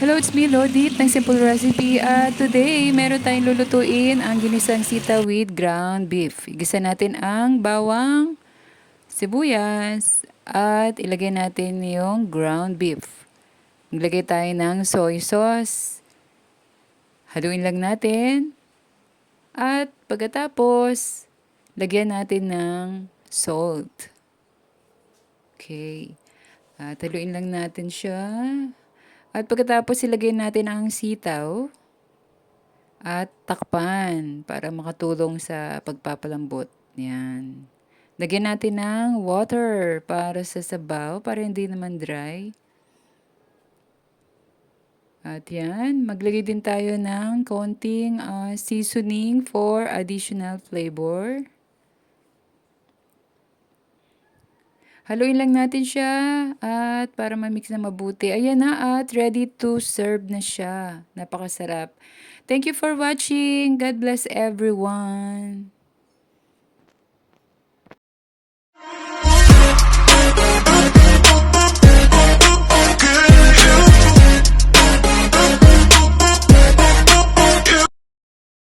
Hello, it's me, Lodit, ng Simple Recipe. Today, meron tayong lulutuin ang ginisang sita with ground beef. Igisa natin ang bawang, sibuyas, at ilagay natin yung ground beef. Maglagay tayo ng soy sauce. Haluin lang natin. At pagkatapos, lagyan natin ng salt. Okay. At haluin lang natin siya. At pagkatapos ilagay natin ang sitaw at takpan para makatulong sa pagpapalambot. Yan. Lagyan natin ng water para sa sabaw, para hindi naman dry. At yan, maglagay din tayo ng konting seasoning for additional flavor. Haluin lang natin siya at para ma-mix na mabuti. Ayan na at ready to serve na siya. Napakasarap. Thank you for watching. God bless everyone.